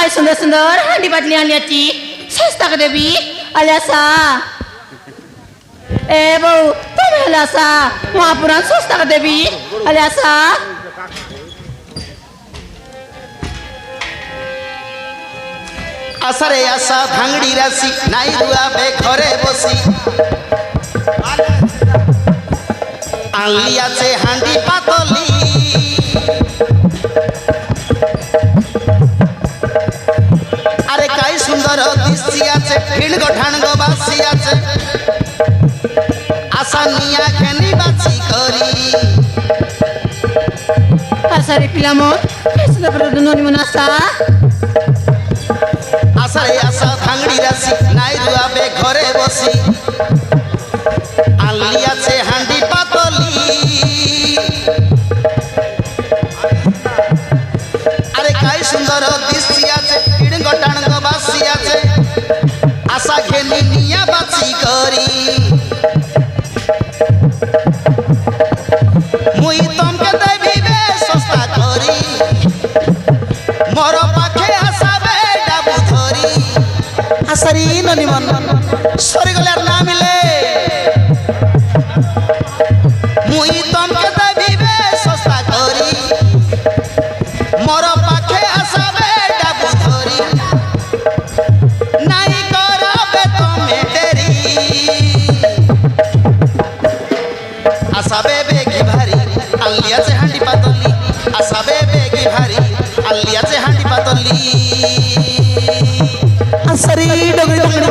सुंदर सुंदर हांडी बाटली आणल्याची स्वस्ताक देवी आल्या आसा ए भाऊ तुम्ही आल्या आसा महापुरान स्वस्ताक देवी आल्या आसा आसारे आसा भांगड़ी राशि नाई दुआबे घरे बसी आनली आछे हांडी पातली আরে কাই সুন্দর দৃষ্টি আছে ফিড় গঠান গো বাসি আছে আশা নিয়া খেনি বাছি করি आसारे पिलामत सुंदर प्रदननी मनासा আশারে আশা ভাঙড়ি রাশি নাই দুয়াবে ঘরে বসি আনলি আছে হাঁডি পাতলি আরে কাই সুন্দর দৃষ্টি আছে ফিড় গঠান গো বাসি আছে আশা খেনি নিয়া বাছি করি মুই তমকে দেবি বে সস্তা করি মোর পাখে আসাবে ডাবু ধরি আসারি ননি মন সরি গলে আর না মিলে মুই তমকে দেবি বে সস্তা করি মোর পাখে আসাবে ডাবু ধরি নাই করবে তুমি দেরি আসাবে বেগি ভারি আলিয়া সে হাঁডি পাতলি আসাবে বেগি ভারি আলিয়া সে হাঁডি পাতলি আসরি ডগরি ডগরি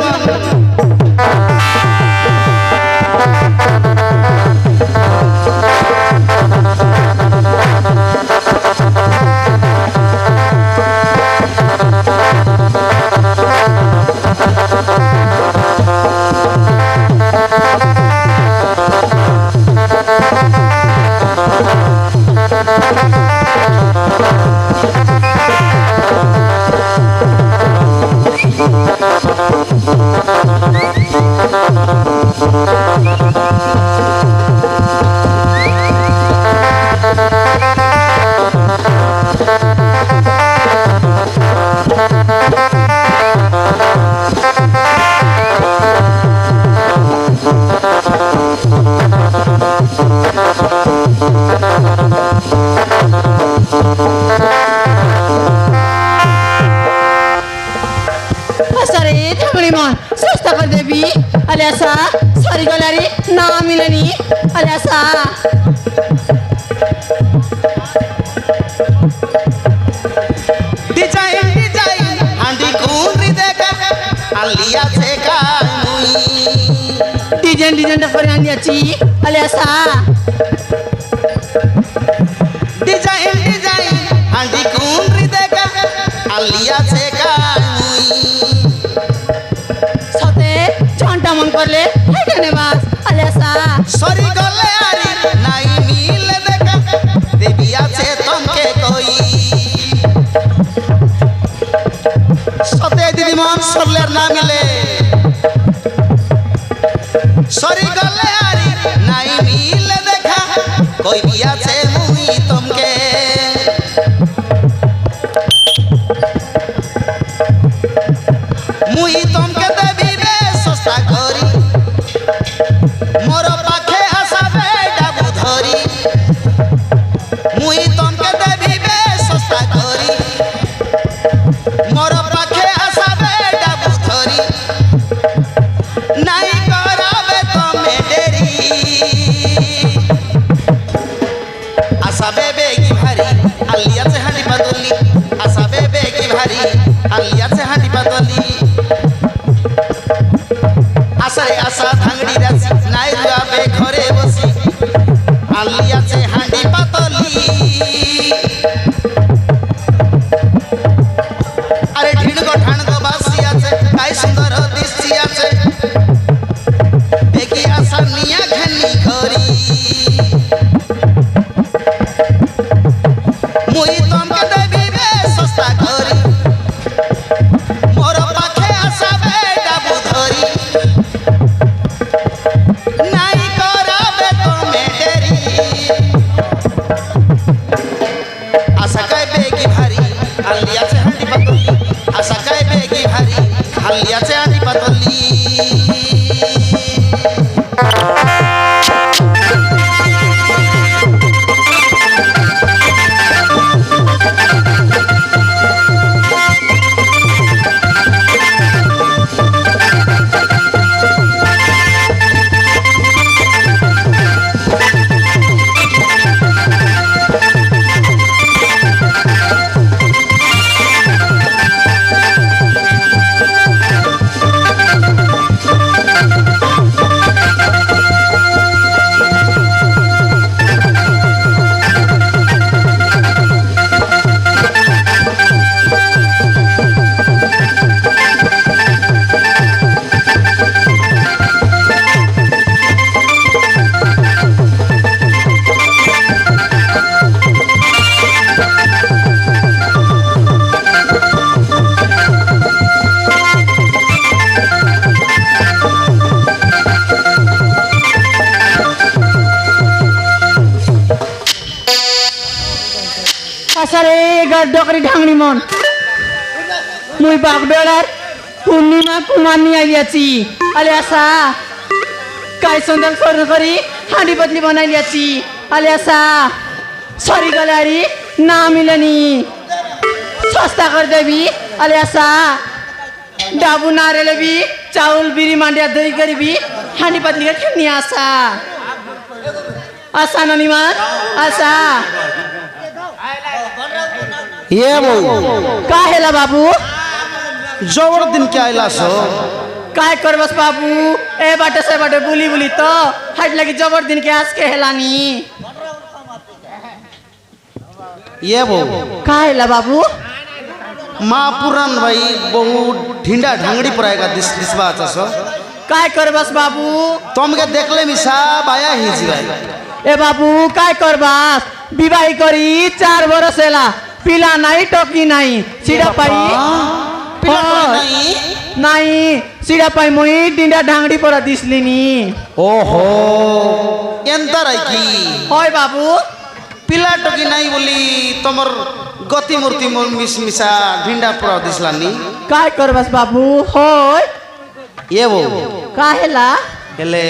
आसारे थांबडी मन स्वस्ताक देवी आल्या आसा सॉरी गलारी ना मिलनी आल्या आसा ডিজাইন ডিজাইন হাঁডি কুঁড়ি দেখা আলিয়া সে কাই মুই डिजाइन डिजाइन করে আনিয়াছি আल्या आसा ডিজাইন ডিজাইন হাঁডি কুঁড়ি দেখা আলিয়া সে কাই মুই সাথে চন্টা মন করলে হেডনে বাস আल्या आसा সরি গলে আরি নাই মিলে দেখা দেবী আছে তমকে কই সতে দিদি মন সরলে আর না মিলে সরি গলে আরি নাই মিলে দেখা কই বিয়াছে মুই তমকে মুই তমকে দেবি বে সস্তা করি মোর পাখে আসাবে ডাবু ধরি মুই তমকে দেবি বে সস্তা করি মোর পাখে আসাবে ডাবু ধরি নাই করাবে তুমি দেরি আসাবে বে খালি আছে আদি পাতলি আসারে গডকরি ঢাংনি মন মুই বাগডলার পূর্ণিমা কুমার নিয়ে আইয়াছি আলে আসা কাই সুন্দর সরু করি হাঁড়ি বদলি বানাই লিয়াছি আলে আসা সরি গলারি না মিলেনি সস্তা করে দেবি আলে আসা ডাবু না রেলেবি চাউল বিড়ি মান্ডিয়া দই করবি হাঁড়ি বদলি করে নিয়ে আসা আসা ননিমান আসা ये बहू का हेला बाबू जबर दिन के आइलास काय करबस बाबू ए बाटे से बाटे बुली बुली तो हट लगी जबर दिन के आज के हेलानी ये बहू का हेला बाबू माँ पुरान भाई बहु ढिंडा ढंगड़ी पराएगा दिसबा आचास काय करबस बाबू तुम के देखले मिसा बाया ही जीवाई ए बाबू काय करबास विवाही करी 4 बरस हेला पिला नहीं टोकी नहीं सीधा पाई पिला नहीं नहीं सीधा पाई मुई डिंडा ढांगड़ी परा दिसलिनी ओहो एंता रही की होय बाबू पिला टोकी नहीं बोली तमर गति मूर्ति मिस मिसा ढिंडा परा दिसलानी काय करबस बाबू होय ये वो का हेला हेले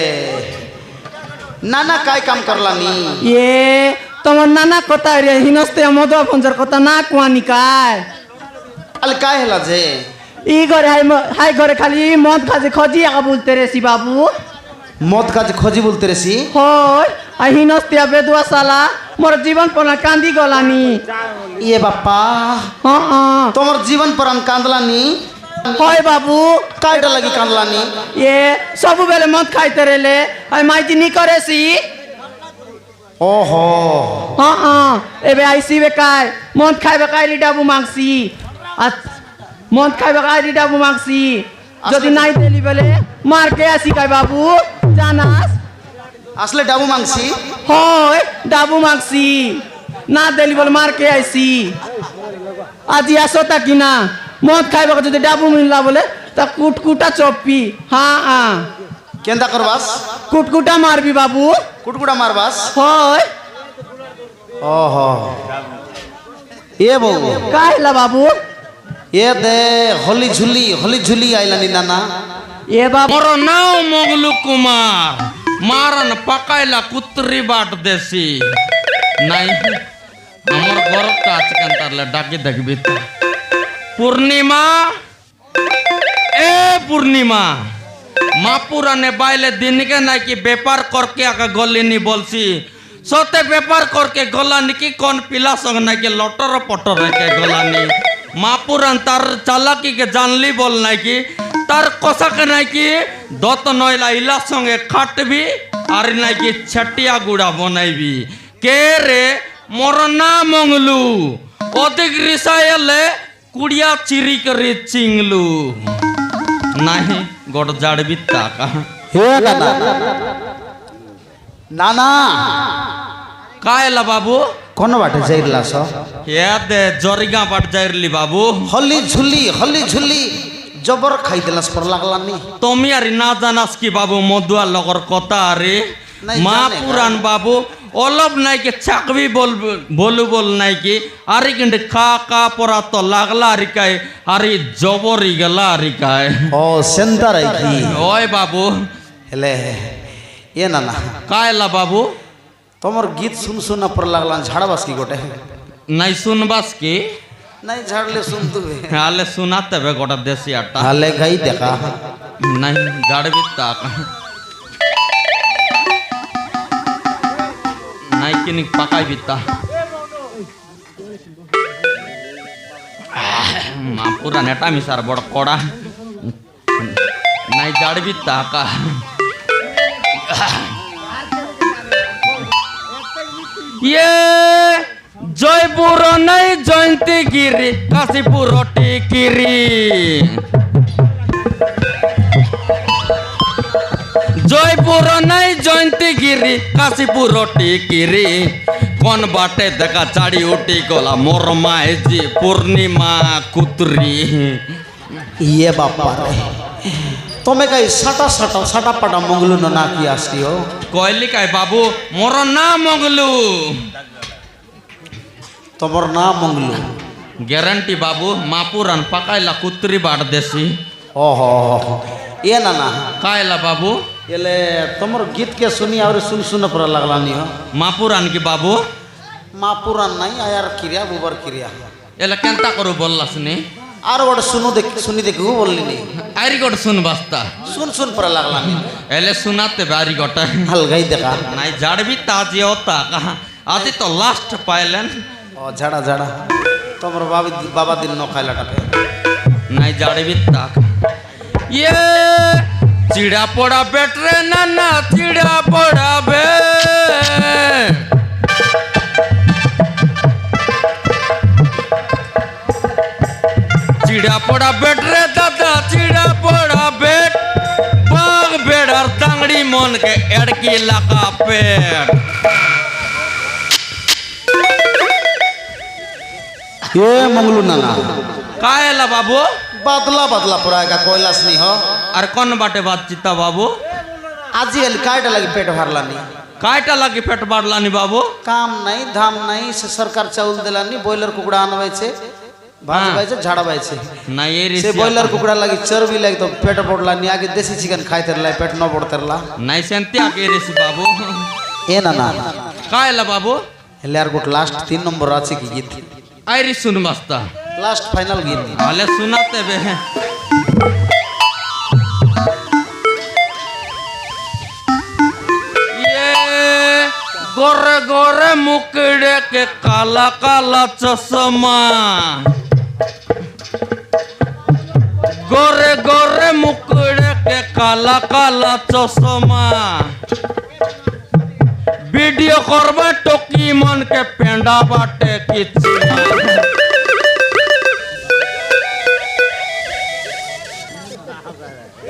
नाना काय काम करलानी ये তোমার নানা কথা রে হিনস্তে মদুয়া ফঞ্জর কথা না কুয়ানি কায় अल काय हेला जे ই ঘরে হাই ঘরে খালি মদ খাজে খজি আগা বলতে রেছি বাবু मौत का खोजी बोलते रेसी হয় আই হিনস্তে বেদুয়া সালা মোর জীবন পনা কান্দি গলানি ये बाप्पा হ্যাঁ হ্যাঁ तमर जीवन परान कांदलानी হয় বাবু कायटा लगी कांदलानी এ সবুবেলে মদ খাইতে রেলে আই মাইতি নি করেছি ओहो হ্যাঁ হ্যাঁ এবে আইসি বেকার মদ খাইবে কাইলি ডাবু মাংসি আর মদ খাইবে কাইলি ডাবু মাংসি যদি নাই দেলি বলে মার কে আসি কাই বাবু জানাস असले डाबू मांगसी হয় ডাবু মাংসি না দেলি বলে মার কে আইসি আজি আসো তা কিনা মদ খাইবে যদি ডাবু মিললা বলে তা কুটকুটা চপ্পি হ্যাঁ হ্যাঁ केंदा करबास কুটকুটা মারবি বাবু कुटकुड़ा मारबास হয় ओहो ये बहु কাইলা বাবু ये दे होली झुली आइलानी नाना এ বাবু मोर नाव मोगलू कुमार मारन पकायला कुत्री बाट देसी नाही আমার ঘরটা আজকাল তারলে ডাকি দেখবি তো পূর্ণিমা এ পূর্ণিমা মা পুরানে বাইলে দিনকে নাকি ব্যাপার করকে আকা গলিনি বলছি সতে ব্যাপার করকে গলানি কি কোন পিলা সঙ্গে নাকি লটর পটর রেখে গলানি মা পুরান তার চালাকি কে জানলি বল নাকি তার কষাকে নাকি দত নয়লা ইলার সঙ্গে খাটবি আর নাকি ছাটিয়া গুড়া বনাইবি কে রে মোর না মঙ্গলু অধিক রিসাইলে কুড়িয়া চিরি করে চিংলু नाही गोड जाडबी ताका हे नाना नाना कायला बाबू कोण वाटे जाईरला सो हे दे जरिगा बाट जायरली बाबू हल्ली झुल्ली जबर खाई देलास पर लागलानी তুমি আর না জানাস কি বাবু মধুয়া লগর কথা আরে নাই মা জানে পুরান বাবু অলপ নাই কি চাকবি বলু বল নাই কি আরে কিন্তু খা কা পরা তো লাগলা আরিকায় আরে জবরি গেলা আরিকায় ও সেন্টার কি ওই বাবু হেলে এ না না কায়লা বাবু তোমার গীত শুন শুন পর লাগলাম ঝাড়াবাস কি গোটে নাই শুনবাস কি নাই ঝাড়লে শুনতুবে হালে শোনাতে হবে গোটা দেশি আটা হালে গাই দেখা নাই ঝাড়বি তাক নাই কিনি পাকাইবি তা মা পুরা নেটা মিসার বড় কড়া নাই ঝাড়বি তাকা ইয়ে জয়পুর নাই জয়ন্তীগিরি কাশীপুর টিকিরি জয়পুর নাই জয়ন্তীগিরি কাশীপুর টিকিরি কোন বাটে দেখা চাড়ি উঠি গলা মোর মাইজি পূর্ণিমা কুতরি ইয়ে বাপা রে তুমি কাই সাটা পাটা মঙ্গলু না কি আসি हो কইলি কাই বাবু মোর না মঙ্গলু তোমার নাম মঙ্গলু গ্যারান্টি বাবু মাপুরান পাকাইলা কুতরি বাট দেশি ओहो ये ना ना কায়লা বাবু एले तुम्हार गीत के सुनी और सुन सुन पर लगला नहीं हो মাপুরান কি বাবু माँ पुरान नहीं आयार क्रिया बुबर क्रिया এলা কেনতা করু বললাস নি और वोट सुनी देखी वो बोलली नहीं আরি গট শুন বাস্তা सुन पर लगला नहीं এলে শুনাতে বারি গটা हलगाई देखा নাই ঝাড়বি তাজি ওতা কাহা আজি তো লাস্ট পাইলেন ओ झाड़ा झाड़ा तुम्हार बाबा दिन नो खाइला टाके নাই ঝাড়বি তাক ইয়ে চিড়া পড়া বেটরে না না চিড়া পড়াবে চিড়া পড়া বেটরে দাদা চিড়া পড়া বেট বাঘ বেড়ার দাংড়ি মনকে এড়কি লাগা পেট ये मंगलू ना ना কায়লা বাবু बदला बदला पुराएगा कोयलास नहीं हो আর কোন বাটে বাচ্চিতা বাবু आज ही कायटा लगी पेट भरला नहीं কায়টা লাগি পেট বাড়লানি বাবু काम नहीं धाम नहीं से सरकार चाउल दिला नहीं बॉयलर कुकड़ा आनवाई छे भाज हाँ। बाई छे झाड़ा बाई छे না এ से রিসি बॉयलर कुकड़ा लगी चर्बी लगी तो पेट पड़ला नहीं आगे देसी चिकन खाई तेरला पेट न पड़तेरला নাই সেন্তি আগে রিসি বাবু ए ना ना কায়লা বাবু हेले यार गुट लास्ट 3 नंबर আছে কি গীত আইরি শুন বাস্তা लास्ट फाइनल गीत তাহলে শোনাতে বে ये गोरे गोरे मुकड़े के काला काला चश्मा गोरे गोरे मुकड़े के काला काला चश्मा वीडियो करबा टोकी मन के पेंडा बाटे किचना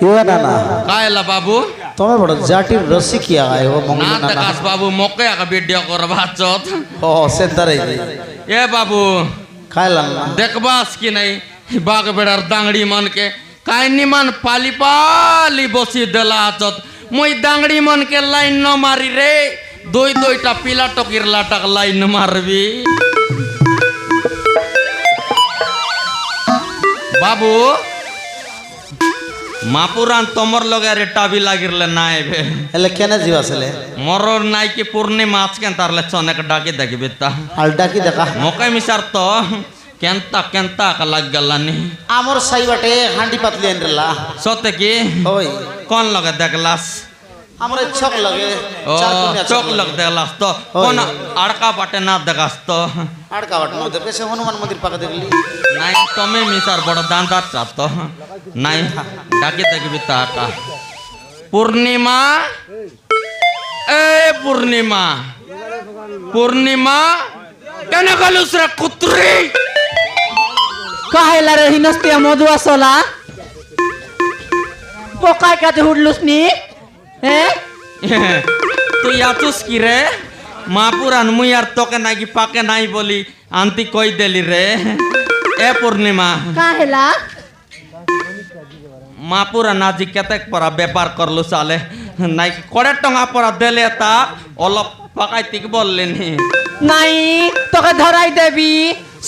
ये ना ना कायला बाबू तुम्हें बड़ा जाटिर रसी किया आए हो ना मंगलू ना ना तकास बाबू मोके आका वीडियो करबा चोत ओ सेंटर है ए बाबू खाइला ना देखबास की नहीं बाग बेड़ार दांगड़ी मन के काइनी मन पाली पाली बसी देला चोत मुई दांगड़ी मन के लाइन न मारी रे दुईटा पिला टकिर लाटक लाइन मारबी बाबू मापुरान तमर लगे रेटा भी लागिरले नाय बे हेले केने जीवा सेले मरर नाई की पूर्णिमा आजके तारले चनेक डाकी देखबी ता आलटा की देखा मोके मिसार तो केंता केंता का लग गलानी आमर साई बाटे हांडी पातली एनरला सोते की ओय कौन लगे देखलास हमरे छक लगे ओ चार कुनिया चौक लग देखलास तो कौन अड़का बाटे ना देखास तो आड़का बाटे न देखे से हनुमान मंदिर पाके देखली नहीं तमे मिसार बड़ दांदार चातो नहीं डाकी देखबी ता का पूर्णिमा ए पूर्णिमा पूर्णिमा केने गलुस रे कुत्री काहेला रे हिनस्ते मधुआ सोला पोकाय काते हुडलुस नी हे तू याचुस की रे मापुरान मुई यार तोके नागी पाके नाई बोली आंती कोई देली रे ए पूर्णिमा काहेला मापुरान आजी केतेक परा व्यापार करलु साले नाई कोड़े टंगा परा देले ता अलप পাকাইতে বললেনি নাই তোকে ধরাই দেবি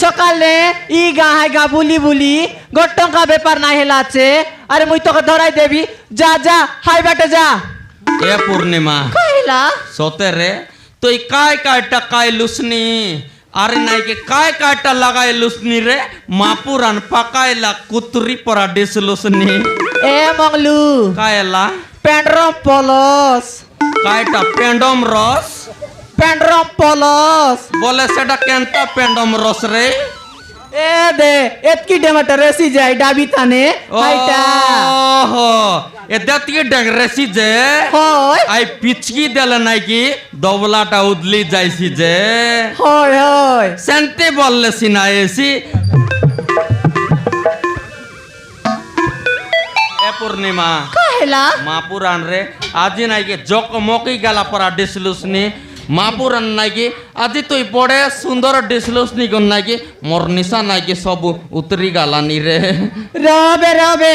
সকালে ই গাহাই গা বুলি বুলি গট্টঙ্কা ব্যাপার নাই হেলাছে আরে মুই তোকে ধরাই দেবি যা যা হাই বাটে যা এ পূর্ণিমা কইলা সতে রে তুই काय काय টাকাই লুসনি আরে নাইকে काय काय টা লাগাই লুসনি রে মাপুরান পাকাইলা কুতরি পরা ডিস লুসনি এ মংলু কায়লা পেন্ড্রম পলস কায়টা পেন্ডম রস পেন্ড্রম পলস বলে সেটা কেনটা পেন্ডম রস রে এ দে এতকি ডেমাটা রেসি যায় ডাবি থানে হাইটা ওহো এ দাতিকে ডং রেসি যে হয় আই পিচকি দেলে নাকি দবলাটা উদলি যাইছি যে হয় হয় সেন্তে বললে সিনা এসি এ পূর্ণিমা কইলা মাপুরান রে আজি নাকি জক মকি গেলা পরা ডিসলুসনি মাপুরান নাকি আজি তুই পড়ে সুন্দর ডিসলুসনি গন নাকি মোর নিশা নাকি সব উতরি গালানি রে রবে রবে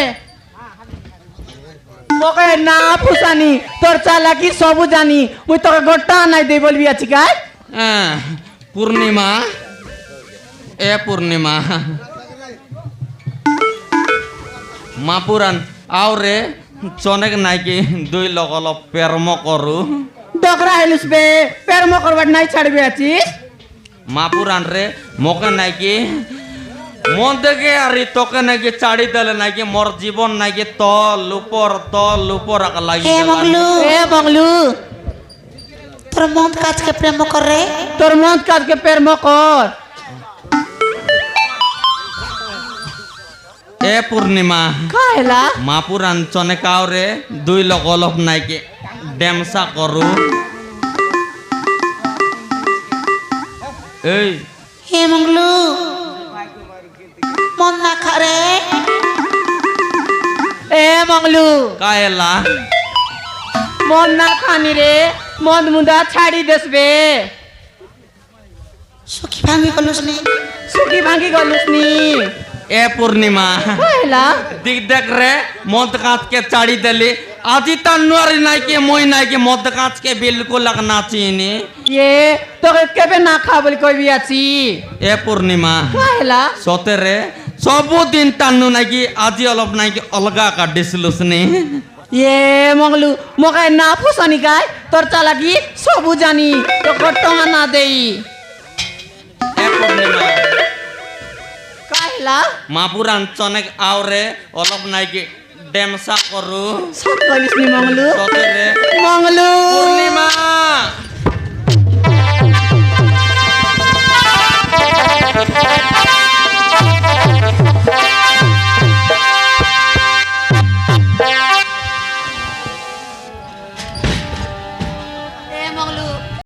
মোকে না পুসানি তোর চালাকি সবু জানি মুই তোকে গোটা নাই দেই বলবি আছি কাই হ্যাঁ, পূর্ণিমা এ পূর্ণিমা মাপুরান আও রে চনেক নাকি দুই লগল প্রেম করু ডকরা হেলুস বে পেরম করবার নাই ছাড়বি আছি মাপুরান রে মোকে নাকি মন থেকে আর তোকে নাকি চাড়ি দিলে নাকি মোর জীবন নাকি তল উপর লাগি হে মংলু এ বংলু তোর মন কাজকে প্রেম করে তোর মন কাজকে পেরম কর এ পূর্ণিমা কইলা মাপুরান চনে কাউরে দুই লগলপ নাকি ডেমসা করু এই হে মংলু মন না খারে এ মংলু কায়লা মন না খানি রে মন মুদা ছাড়ি দেসবে সুখী ভাঙি গলুস নি সুখী ভাঙি গলুস নি এ পূর্ণিমা কইলা দিক দেখ রে মদ কাঁচকে চাড়ি দিলি আজি তার নুয়ারি নাইকে মই নাইকে মদ কাঁচকে বিলকুল নাচিনি এ তোকে কেবে না খা বলি কইবি আছি এ পূর্ণিমা কইলা সতেরে ସବୁଦିନ টানু নাকি আজি অলপ নাকি অলগা কাটিছিলুস নি এ মংলু মোকে না ফুসানি গাই তোর চালাকি সবু জানি তো গট্টঙ্কা না দেই এ পূর্ণিমা কইলা মাপুরান চনেক আওরে অলপ নাকি ডেমসা করু সব কইলিস নি মংলু সতেরে মংলু পূর্ণিমা